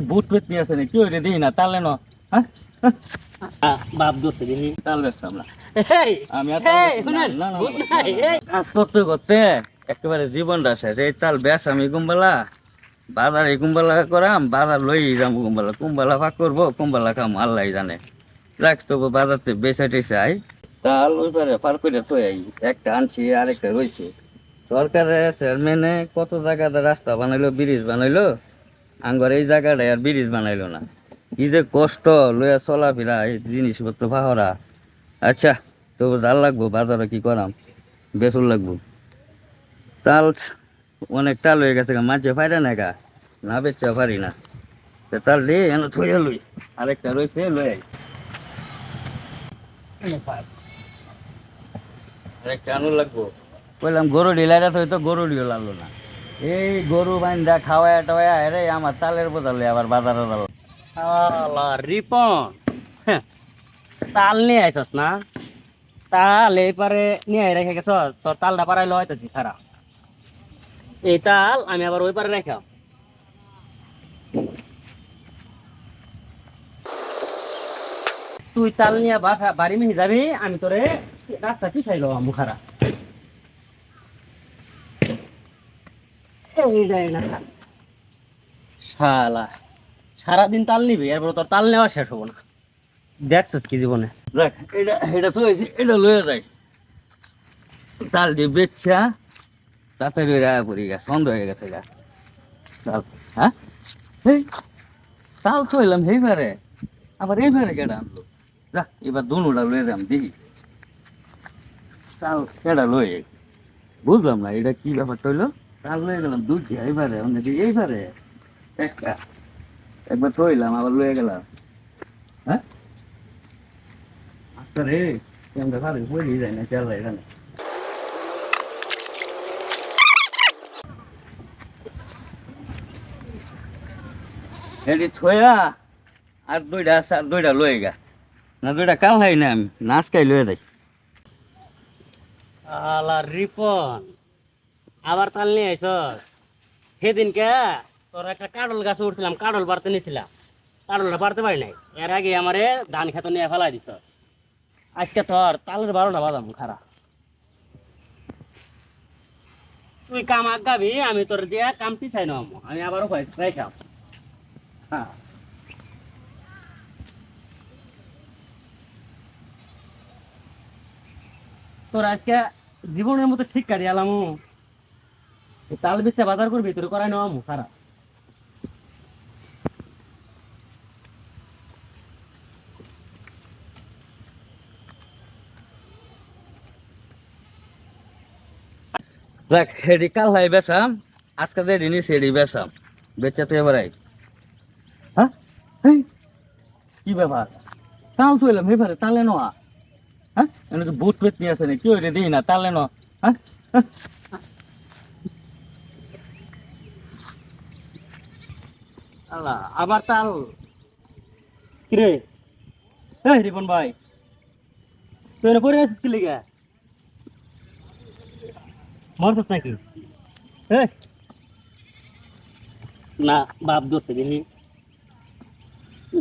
বুট পেট নিয়ে আছে কি ওইটা দিই না তাহলে না। হ্যাঁ বাপ ধরতে দিনি তাল বেচতাম না এই আমি আর এই তাল বেচতাম না। শুনেন না, না, ভূত না, নাই না, না, এই কাজ করতে করতে একেবারে জীবনটা শেষ। এই তাল বেচ আমি কুম্বালা বাজার এই কুম্বালা করাম বাজার লই যাম কুম্বালা কুম্বালা ফাঁক করবো কুম্বালা খাম আল্লাহ জানে। রাখ তবু বাজার থেকে বেচা টেচে আই তাল ওই পারে পার করে থই আই একটা আনছি আরেকটা রয়েছে। সরকারের চেয়ারম্যানে কত জায়গাতে রাস্তা বানাইলো ব্রিজ বানাইলো আঙ্গর এই জায়গাটায় আর ব্রিজ বানাইলো না। কি যে কষ্ট লইয়া চলাফেরা এই জিনিসপত্র পাহরা। আচ্ছা তবু জাল লাগবো বাজারে কি করাম বেসুর লাগবো তাল অনেক তাল হয়ে গেছে মাঝে পাইরে না গা না বেচা পারি না। তা তাল রে এনে থইয়া লই আরেকটা রয়েছে লই আই আরেকটা আনু লাগবো। বললাম গরু ডিলাইরা তো গরু ডিও লাগলো না। এই গরু বাইন্দা খাওয়ায় টাওয়ায় রে আমার তালের বদলে আবার বাজারে গেল। আলা রিপন হ্যাঁ, তাল নিয়ে আইসস না তাল এপারে নিয়ে রেখে গেছস তোর তালটা পারাইলো হইতেছি খারাপ এই তাল আমি আবার ওই পারে রেখা তুই তাল নিয়ে বাড়ি মিহি যাবি আমি তোরে রাস্তা পিছাইলো মুখারা এইটাই না শালা সারাদিন তাল নিবি এরপর তোর তাল নেওয়া শেষ হবো না দেখছিস কি জীবনে দেখ এটা এটা তো হয়েছে এটা লয়ে যাই তাল দিয়ে বেচছা তাড়াতাড়ি রায় পড়ি গা সন্দেহ হয়ে গেছে গা তাল। হ্যাঁ এই তাল তো এলাম এইবারে আবার এইবারে কেডা আনলো যা এবার দুটা লয়ে যাম দেখি তাল কেডা লয়ে বুঝলাম না এটা কি ব্যাপারটা হইলো। তাল লয়ে গেলাম দুধ এইবারে এইবারে একটা একবার থইলাম আবার লয়ে গেলাম। হ্যাঁ আচ্ছা রে আমরা ভালো বলি যায় না চাল যায় না। এটি থইয়া আর দুইটা আছে আর দুইটা লয়ে গা না দুইটা কাল খাই না আমি নাচ খাই লয়ে যাই। আলা রিপন আবার তাল নিয়ে আইস সেদিনকে তোর একটা কাডল গাছ উঠছিলাম কাডল পারতে নিয়েছিলাম কাডলটা পারতে পারি নাই এর আগে আমারে ধান খেত নিয়ে ফেলাই দিছ আজকে তোর তালের 12টা বাজাম খারাপ তুই কাম আগাবি আমি তোর দিয়া কাম পিছাই নাম আমি আবারও খাইখাম হ্যাঁ তোর আজকে জীবনের মতো শিক্ষা দিয়ালাম তাল বেচা বাজার করবি তোর করাই নেওয়া খারাপ দেখ এটি কাল খাই বেসাম আজকে যে জিনিস এটি বেসাম বেচা তো এবার আই। হ্যাঁ এই কি ব্যাপার তাল তো এলাম এবারে তালে নোয়া। হ্যাঁ এনে তো বুট পেট নিয়ে আছে কি ওইটা দিই না তালে ন। হ্যাঁ আল্লাহ আবার তাল কিরে এই রিপন ভাই তুই এনে পড়ে আছিস কি লিগা মরছিস নাকি এই না বাপ ধরতে দিনি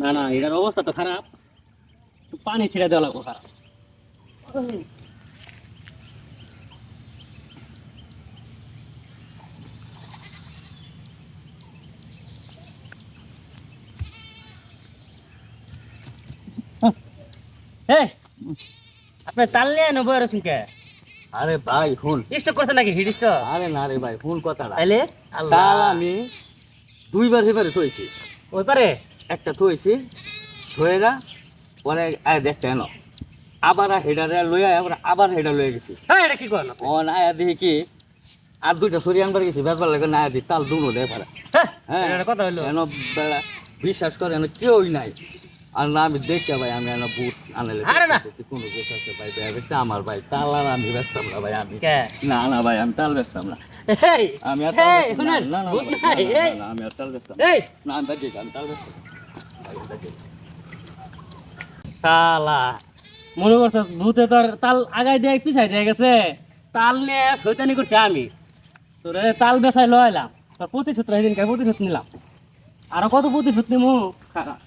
না না এটার অবস্থা তো খারাপ পানি ছিঁড়ে দেওয়া লাগবো খারাপ এই আপনি তাল নিয়ে নেবো এরকম কে আরে ভাই ফুল স্টক করছে নাকি হিট স্টক আরে না রে ভাই ফুল কথাটা তাইলে তাল আমি দুইবার এবারে থইছি ওই পারে একটা থইছি থয়ে না পরে আয় দেখতে এনো আবার হেডারে লইয়া আবার হেডা লয়ে গেছি। হ্যাঁ এটা কি কর না ও না দেখি কি আর দুইটা সরি আনবার গেছি বেচবার লাগে না দি তাল দুনো দেয় পারে। হ্যাঁ এটা কথা হইলো এন বেড়া বিশ্বাস করে এন কেউই নাই আর না আমি দেখে ভাই আমি এন বুট আনালে আরে না। কোনো বেশ আছে ভাই বেচতে আমার ভাই তাল আর আমি বেচতাম না ভাই আমি কে না না ভাই আমি তাল বেচতাম না এই আমি আর এই তাল বেচতাম শুনেন না না বুঝ না, নাই না, এই না, না, আমি আর তাল বেচতাম এই না আমি বেচি আমি তাল বেচতাম ভাই, বেচি। শালা মনে করছ ভূতে তোর তাল আগাই দিয়ে পিছাই দিয়ে গেছে তাল নিয়ে শৈতানি করছে আমি তোরে তাল বেচাই লইলাম তোর প্রতিশোধ সেদিনকে প্রতিশোধ নিলাম আরো কত প্রতিশোধ নিমু খারাপ